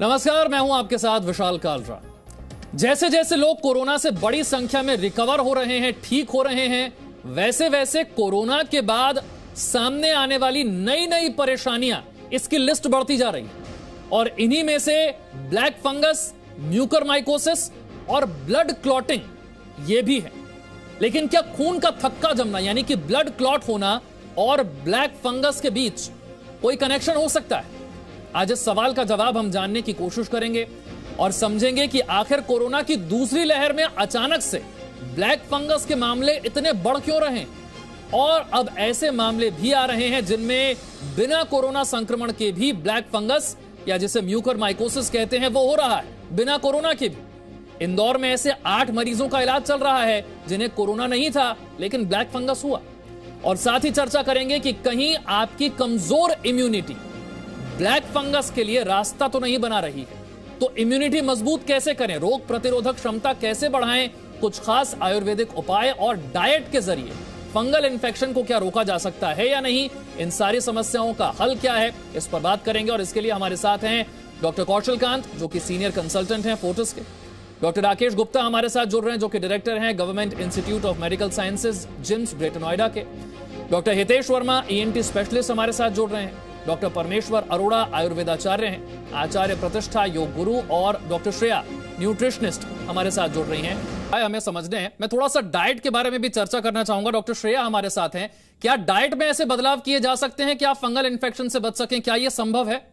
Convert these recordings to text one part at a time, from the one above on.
नमस्कार, मैं हूं आपके साथ विशाल कालरा। जैसे जैसे लोग कोरोना से बड़ी संख्या में रिकवर हो रहे हैं, ठीक हो रहे हैं, वैसे वैसे कोरोना के बाद सामने आने वाली नई नई परेशानियां, इसकी लिस्ट बढ़ती जा रही है। और इन्हीं में से ब्लैक फंगस, म्यूकरमाइकोसिस और ब्लड क्लॉटिंग ये भी है। लेकिन क्या खून का थक्का जमना यानी कि ब्लड क्लॉट होना और ब्लैक फंगस के बीच कोई कनेक्शन हो सकता है? आज इस सवाल का जवाब हम जानने की कोशिश करेंगे और समझेंगे कि आखिर कोरोना की दूसरी लहर में अचानक से ब्लैक फंगस के मामले इतने बढ़ क्यों रहे हैं और अब ऐसे मामले भी आ रहे हैं जिनमें बिना कोरोना संक्रमण के भी ब्लैक फंगस या जिसे म्यूकरमाइकोसिस कहते हैं वो हो रहा है, बिना कोरोना के भी। इंदौर में ऐसे 8 मरीजों का इलाज चल रहा है जिन्हें कोरोना नहीं था लेकिन ब्लैक फंगस हुआ। और साथ ही चर्चा करेंगे कि कहीं आपकी कमजोर इम्यूनिटी ब्लैक फंगस के लिए रास्ता तो नहीं बना रही है। तो इम्यूनिटी मजबूत कैसे करें, रोग प्रतिरोधक क्षमता कैसे बढ़ाएं, कुछ खास आयुर्वेदिक उपाय और डाइट के जरिए फंगल इन्फेक्शन को क्या रोका जा सकता है या नहीं, इन सारी समस्याओं का हल क्या है, इस पर बात करेंगे। और इसके लिए हमारे साथ हैं डॉक्टर कौशल कांत, जो कि सीनियर कंसल्टेंट हैं फोर्टिस के। डॉक्टर राकेश गुप्ता हमारे साथ जुड़ रहे हैं, जो कि डायरेक्टर हैं government institute of medical sciences GIMS greater Noida के। Doctor Hitesh Verma ENT specialist हमारे साथ जुड़ रहे हैं। डॉक्टर परमेश्वर अरोड़ा आयुर्वेदाचार्य हैं, आचार्य प्रतिष्ठा योग गुरु। और डॉक्टर श्रेया न्यूट्रिशनिस्ट हमारे साथ जुड़ रही हैं। हमें समझने हैं, मैं थोड़ा सा डाइट के बारे में भी चर्चा करना चाहूंगा। डॉक्टर श्रेया हमारे साथ हैं। क्या डाइट में ऐसे बदलाव किए जा सकते हैं कि आप फंगल इन्फेक्शन से बच सकें? क्या यह संभव है?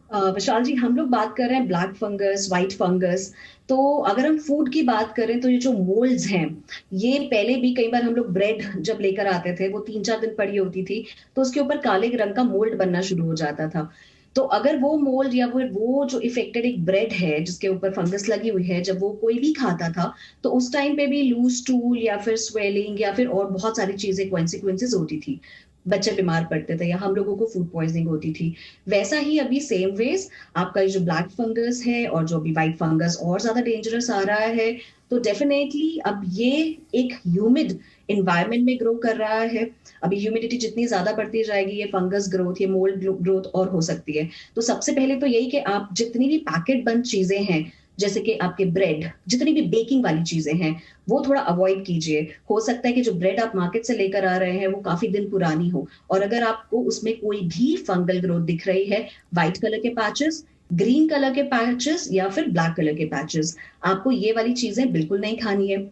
विशाल जी, हम लोग बात कर रहे हैं ब्लैक फंगस, व्हाइट फंगस। तो अगर हम फूड की बात करें तो ये जो मोल्ड्स हैं, ये पहले भी कई बार हम लोग ब्रेड जब लेकर आते थे, वो 3-4 दिन पड़ी होती थी तो उसके ऊपर काले रंग का मोल्ड बनना शुरू हो जाता था। तो अगर वो मोल्ड या फिर वो जो इफेक्टेड एक ब्रेड है जिसके ऊपर फंगस लगी हुई है, जब वो कोई भी खाता था तो उस टाइम पे भी लूज स्टूल या फिर स्वेलिंग या फिर और बहुत सारी चीजें कॉन्सिक्वेंसेज होती थी, बच्चे बीमार पड़ते थे या हम लोगों को फूड पॉइजनिंग होती थी। वैसा ही अभी सेम वेज आपका जो ब्लैक फंगस है और जो अभी व्हाइट फंगस और ज्यादा डेंजरस आ रहा है, तो डेफिनेटली अब ये एक ह्यूमिड इन्वायरमेंट में ग्रो कर रहा है। अभी ह्यूमिडिटी जितनी ज्यादा बढ़ती जाएगी, ये फंगस ग्रोथ, ये मोल्ड ग्रोथ और हो सकती है। तो सबसे पहले तो यही कि आप जितनी भी पैकेट बंद चीजें हैं, जैसे कि आपके ब्रेड, जितनी भी बेकिंग वाली चीजें हैं, वो थोड़ा अवॉइड कीजिए। हो सकता है कि जो ब्रेड आप मार्केट से लेकर आ रहे हैं वो काफी दिन पुरानी हो, और अगर आपको उसमें कोई भी फंगल ग्रोथ दिख रही है, व्हाइट कलर के पैचेस, ग्रीन कलर के पैचेस या फिर ब्लैक कलर के पैचेस, आपको ये वाली चीजें बिल्कुल नहीं खानी है।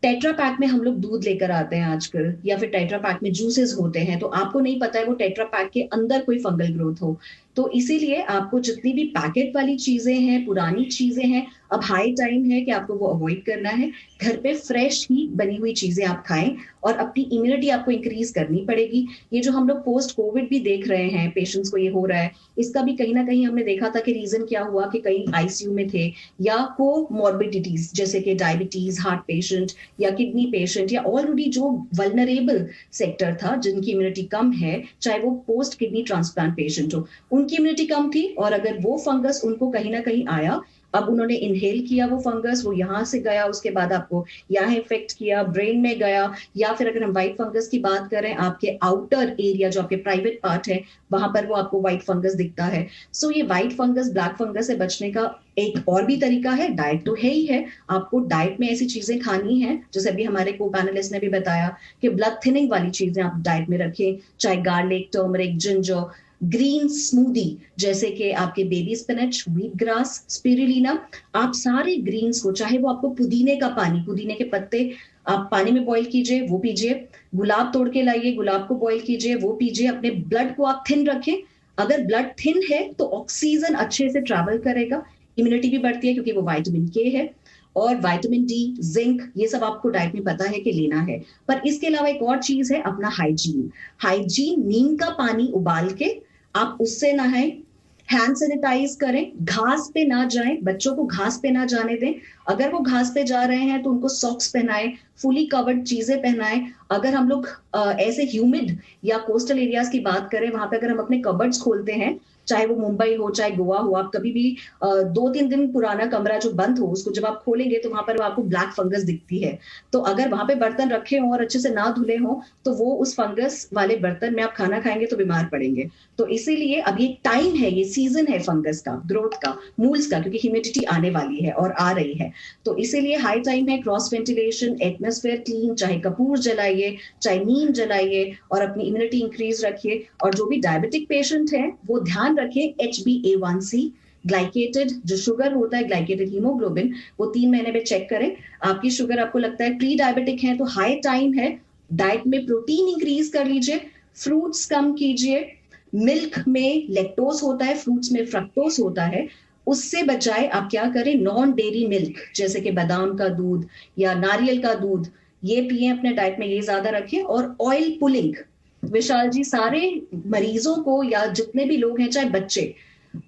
टेट्रा पैक में हम लोग दूध लेकर आते हैं आजकल, या फिर टेट्रा पैक में जूसेस होते हैं, तो आपको नहीं पता है वो टेट्रा पैक के अंदर कोई फंगल ग्रोथ हो। तो इसीलिए आपको जितनी भी पैकेट वाली चीजें हैं, पुरानी चीजें हैं, अब हाई टाइम है कि आपको वो अवॉइड करना है। घर पे फ्रेश ही बनी हुई चीजें आप खाएं और अपनी इम्यूनिटी आपको इंक्रीज करनी पड़ेगी। ये जो हम लोग पोस्ट कोविड भी देख रहे हैं, पेशेंट्स को ये हो रहा है, इसका भी कहीं ना कहीं हमने देखा था कि रीजन क्या हुआ कि कई आईसीयू में थे या कोमॉर्बिडिटीज जैसे कि डायबिटीज, हार्ट पेशेंट या किडनी पेशेंट, या ऑलरेडी जो वल्नरेबल सेक्टर था जिनकी इम्यूनिटी कम है, चाहे वो पोस्ट किडनी ट्रांसप्लांट पेशेंट हो, उनकी इम्यूनिटी कम थी और अगर वो फंगस उनको कहीं ना कहीं आया, अब उन्होंने इनहेल किया वो फंगस, वो यहां से गया, उसके बाद आपको यहाँ इफेक्ट किया, ब्रेन में गया, या फिर अगर हम व्हाइट फंगस की बात करें, आपके आउटर एरिया जो आपके प्राइवेट पार्ट है वहां पर वो आपको व्हाइट फंगस दिखता है। सो ये व्हाइट फंगस, ब्लैक फंगस से बचने का एक और भी तरीका है, डाइट तो है ही है। आपको डाइट में ऐसी चीजें खानी है, जैसे अभी हमारे को पैनलिस्ट ने भी बताया कि ब्लड थिनिंग वाली चीजें आप डाइट में रखें, चाहे garlic, turmeric, ginger, green smoothie जैसे कि आपके baby spinach, wheat grass, spirulina, आप सारे ग्रीन्स को, चाहे वो आपको पुदीने का पानी, पुदीने के पत्ते आप पानी में बॉईल कीजिए, वो पीजिए। गुलाब तोड़ के लाइए, गुलाब को बॉईल कीजिए, वो पीजिए। अपने ब्लड को आप थिन रखें। अगर ब्लड थिन है तो ऑक्सीजन अच्छे से ट्रैवल करेगा, इम्यूनिटी भी बढ़ती है क्योंकि वो विटामिन के है, और विटामिन डी, जिंक, ये सब आपको डाइट में पता है कि लेना है। पर इसके अलावा एक और चीज है, अपना हाइजीन। हाइजीन, नीम का पानी उबाल के आप उससे नहाएं, हैंड सैनिटाइज करें, घास पे ना जाएं, बच्चों को घास पे ना जाने दें। अगर वो घास पे जा रहे हैं तो उनको सॉक्स पहनाएं, फुली कवर्ड चीजें पहनाएं। अगर हम लोग ऐसे ह्यूमिड या कोस्टल एरियाज की बात करें, वहां पे अगर हम अपने कबर्ड्स खोलते हैं चाहे वो मुंबई हो चाहे गोवा हो, आप कभी भी 2-3 दिन पुराना कमरा जो बंद हो उसको जब आप खोलेंगे तो वहां पर आपको ब्लैक फंगस दिखती है। तो अगर वहां पे बर्तन रखे हों और अच्छे से ना धुले हों तो वो उस फंगस वाले बर्तन में आप खाना खाएंगे तो बीमार पड़ेंगे। तो इसीलिए अब ये टाइम है, ये सीजन है फंगस का, ग्रोथ का, मूल्स का, क्योंकि ह्यूमिडिटी आने वाली है और आ रही है। तो इसीलिए हाई टाइम है क्रॉस वेंटिलेशन, एटमॉस्फेयर क्लीन, चाहे कपूर जलाइए चाहे नीम जलाइए और अपनी इम्यूनिटी इंक्रीज रखिए। और जो भी डायबिटिक पेशेंट है वो ध्यान रखें HbA1c, ग्लाइकेटेड जो शुगर होता है, ग्लाइकेटेड हीमोग्लोबिन, वो 3 महीने में चेक करें। आपकी शुगर आपको लगता है प्री डायबिटिक है तो हाई टाइम है डाइट में प्रोटीन इंक्रीज कर लीजिए, फ्रूट्स कम कीजिए। मिल्क में लैक्टोज होता है, फ्रूट्स में फ्रक्टोज होता है, उससे बचाए आप क्या करें, नॉन डेयरी मिल्क जैसे कि बादाम का दूध या नारियल का दूध, ये पिए अपने डाइट में, ये ज्यादा रखें। और ऑयल पुलिंग, विशाल जी, सारे मरीजों को या जितने भी लोग हैं चाहे बच्चे,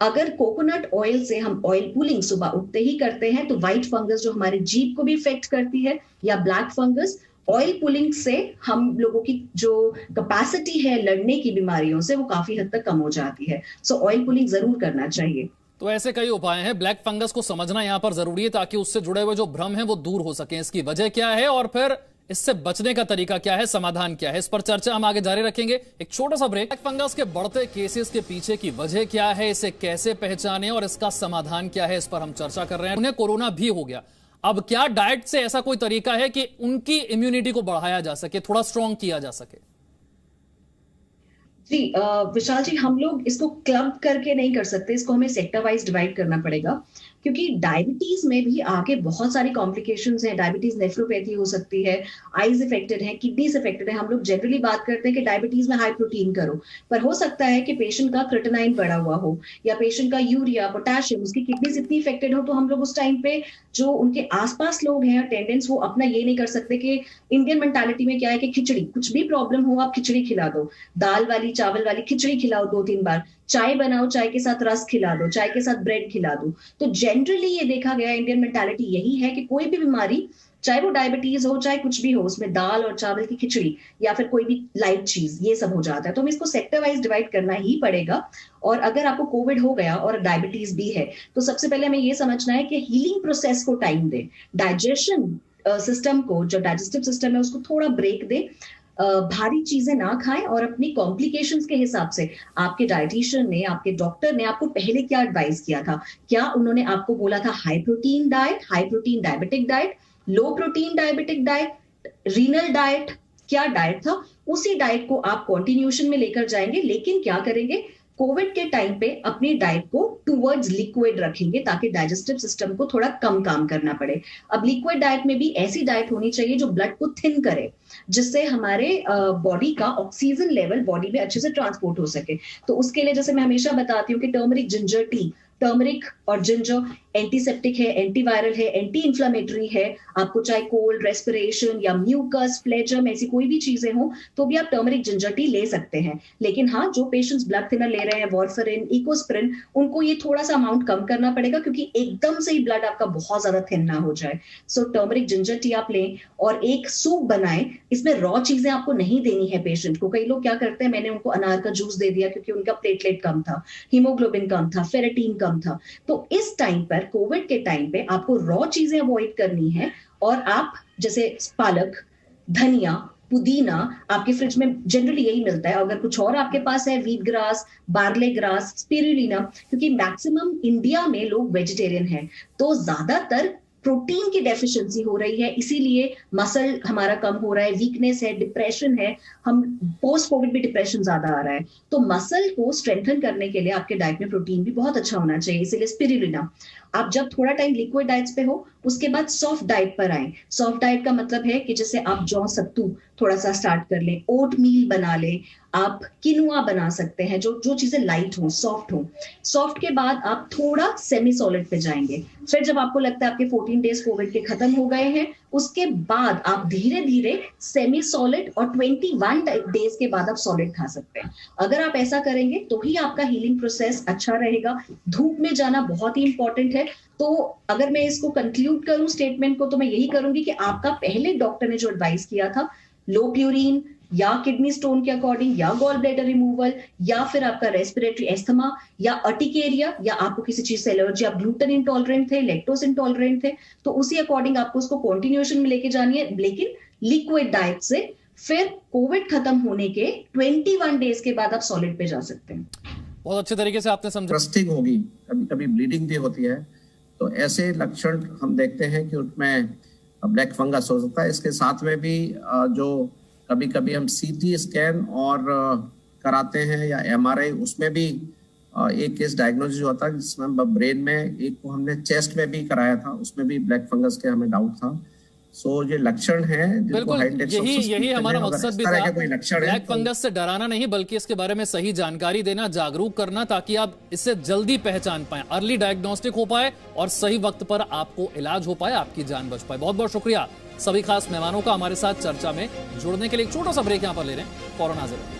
अगर कोकोनट ऑयल से हम ऑयल पुलिंग सुबह उठते ही करते हैं तो व्हाइट फंगस जो हमारे जीभ को भी इफेक्ट करती है या ब्लैक फंगस, ऑयल पुलिंग से हम लोगों की जो कैपेसिटी है लड़ने की बीमारियों से वो काफी हद तक कम हो जाती है। सो ऑयल पुलिंग जरूर करना चाहिए। तो ऐसे कई उपाय हैं। ब्लैक फंगस को समझना यहां पर जरूरी है ताकि उससे जुड़े हुए जो भ्रम है वो दूर हो सके। इसकी वजह क्या है और फिर इससे बचने का तरीका क्या है, समाधान क्या है, इस पर चर्चा हम आगे जारी रखेंगे। एक छोटा सा ब्रेक। ब्लैक फंगस के बढ़ते केसेस के पीछे की वजह क्या है, इसे कैसे पहचाने और इसका समाधान क्या है, इस पर हम चर्चा कर रहे हैं। उन्हें कोरोना भी हो गया, अब क्या डाइट से ऐसा कोई तरीका है कि उनकी इम्यूनिटी को बढ़ाया जा सके, थोड़ा स्ट्रॉन्ग किया जा सके? जी विशाल जी, हम लोग इसको क्लब करके नहीं कर सकते, इसको हमें सेक्टर वाइज डिवाइड करना पड़ेगा, क्योंकि डायबिटीज में भी आगे बहुत सारी कॉम्प्लिकेशंस हैं। डायबिटीज नेफ्रोपैथी हो सकती है, आईज इफेक्टेड है, किडनीज इफेक्टेड है। हम लोग जनरली बात करते हैं कि डायबिटीज में हाई प्रोटीन करो, पर हो सकता है कि पेशेंट का क्रिएटिनिन बढ़ा हुआ हो या पेशेंट का यूरिया, पोटेशियम, उसकी किडनीज इतनी इफेक्टेड हो, तो हम लोग उस टाइम पे जो उनके आसपास लोग हैं अटेंडेंट्स, वो अपना ये नहीं कर सकते कि इंडियन मेंटालिटी में क्या है कि खिचड़ी, कुछ भी प्रॉब्लम हो आप खिचड़ी खिला दो, दाल वाली चावल वाली खिचड़ी खिलाओ 2-3 बार, चाय बनाओ, चाय के साथ रस खिला दो, चाय के साथ ब्रेड खिला दो। तो जनरली ये देखा गया इंडियन मेंटालिटी यही है कि कोई भी बीमारी, चाहे वो डायबिटीज हो चाहे कुछ भी हो, उसमें दाल और चावल की खिचड़ी या फिर कोई भी लाइट चीज, ये सब हो जाता है। तो हमें इसको सेक्टर वाइज डिवाइड करना ही पड़ेगा। और अगर आपको कोविड हो गया और डायबिटीज भी है तो सबसे पहले हमें ये समझना है कि हीलिंग प्रोसेस को टाइम दे, डाइजेशन सिस्टम को, जो डाइजेस्टिव सिस्टम है उसको थोड़ा ब्रेक दे, भारी चीजें ना खाएं और अपनी कॉम्प्लिकेशंस के हिसाब से आपके डाइटिशियन ने, आपके डॉक्टर ने आपको पहले क्या एडवाइस किया था, क्या उन्होंने आपको बोला था high protein diet, high protein diabetic diet, low protein diabetic diet, renal diet, क्या डाइट था, उसी डाइट को आप कॉन्टिन्यूशन में लेकर जाएंगे। लेकिन क्या करेंगे, कोविड के टाइम पे अपनी डाइट को टूवर्ड्स लिक्विड रखेंगे ताकि डाइजेस्टिव सिस्टम को थोड़ा कम काम करना पड़े। अब लिक्विड डाइट में भी ऐसी डाइट होनी चाहिए जो ब्लड को थिन करे, जिससे हमारे बॉडी का ऑक्सीजन लेवल बॉडी में अच्छे से ट्रांसपोर्ट हो सके। तो उसके लिए जैसे मैं हमेशा बताती हूँ कि टर्मरिक जिंजर टी, टर्मरिक और जिंजर एंटीसेप्टिक है, एंटीवायरल है, एंटी इंफ्लेमेटरी है। आपको चाहे कोल्ड, रेस्पिरेशन या म्यूकस, फ्लेजम, ऐसी कोई भी चीजें हो तो भी आप टर्मरिक जिंजर टी ले सकते हैं। लेकिन हाँ, जो पेशेंट्स ब्लड थिनर ले रहे हैं, वॉरफरिन, इकोस्प्रिन, उनको ये थोड़ा सा अमाउंट कम करना पड़ेगा क्योंकि एकदम से ही ब्लड आपका बहुत ज्यादा थिन ना हो जाए। सो टर्मरिक जिंजर टी आप लें और एक सूप बनाएं। इसमें रॉ चीजें आपको नहीं देनी है पेशेंट को। कई लोग क्या करते हैं, मैंने उनको अनार का जूस दे दिया क्योंकि उनका प्लेटलेट कम था, हीमोग्लोबिन कम था, फेरेटिन कम था। तो इस टाइम पर, कोविड के टाइम पे, आपको रॉ चीजें अवॉइड करनी है और आप जैसे पालक, धनिया, पुदीना आपके फ्रिज में जनरली यही मिलता है। अगर कुछ और आपके पास है, wheat grass, barley grass, spirulina, क्योंकि मैक्सिमम इंडिया में लोग वेजिटेरियन हैं तो ज्यादातर प्रोटीन की डेफिशिएंसी हो रही है, इसीलिए मसल हमारा कम हो रहा है, वीकनेस है, डिप्रेशन है। हम पोस्ट कोविड भी डिप्रेशन ज्यादा आ रहा है। तो मसल को स्ट्रेंथन करने के लिए आपके डाइट में प्रोटीन भी बहुत अच्छा होना चाहिए, इसीलिए स्पिरुलिना। आप जब थोड़ा टाइम लिक्विड डाइट्स पे हो उसके बाद सॉफ्ट डाइट पर आए। सॉफ्ट डाइट का मतलब है कि जैसे आप जौ सत्तू थोड़ा सा स्टार्ट कर लें, ओट मील बना लें, आप किनुआ बना सकते हैं, जो चीजें लाइट हो, सॉफ्ट हो। सॉफ्ट के बाद आप थोड़ा सेमी सॉलिड पे जाएंगे। फिर जब आपको लगता है आपके 14 डेज कोविड के खत्म हो गए हैं, उसके बाद आप धीरे धीरे सेमी सॉलिड और 21 डेज के बाद आप सॉलिड खा सकते हैं। अगर आप ऐसा करेंगे तो ही आपका हीलिंग प्रोसेस अच्छा रहेगा। धूप में जाना बहुत ही इंपॉर्टेंट है। तो अगर मैं इसको कंक्लूड करूं स्टेटमेंट को, तो मैं यही करूंगी कि आपका पहले डॉक्टर ने जो एडवाइस किया था, लो प्यूरिन, या किडनी स्टोन के अकॉर्डिंग, या गॉल ब्लैडर रिमूवल, या फिर आपका रेस्पिरेटरी एस्थमा, या अर्टिकेरिया, या आपको किसी चीज से एलर्जी, आप ग्लूटेन इंटॉलरेंट थे, लैक्टोज इंटॉलरेंट थे, तो उसी अकॉर्डिंग आपको उसको कॉन्टिन्यूएशन में लेके जानी है, लेकिन लिक्विड डाइट से। फिर कोविड खत्म होने के 21 डेज के बाद आप सॉलिड पे जा सकते हैं। बहुत अच्छे तरीके से आपने समझा। रस्टिंग होगी, कभी कभी ब्लीडिंग भी होती है, तो ऐसे लक्षण हम देखते हैं कि उसमें ब्लैक फंगस हो सकता है। इसके साथ में भी जो कभी कभी हम सीटी स्कैन और कराते हैं या एमआरआई, उसमें भी एक केस डायग्नोसिस होता है जिसमें ब्रेन में, एक को हमने चेस्ट में भी कराया था, उसमें भी ब्लैक फंगस के हमें डाउट था। सो ये लक्षण है, बिल्कुल यही हमारा मकसद भी था, ब्लैक फंगस से डराना नहीं बल्कि इसके बारे में सही जानकारी देना, जागरूक करना, ताकि आप इससे जल्दी पहचान पाए, अर्ली डायग्नोस्टिक हो पाए और सही वक्त पर आपको इलाज हो पाए, आपकी जान बच पाए। बहुत बहुत शुक्रिया सभी खास मेहमानों का हमारे साथ चर्चा में जुड़ने के लिए। एक छोटा सा ब्रेक यहां पर ले रहे हैं, फौरन हाजिर।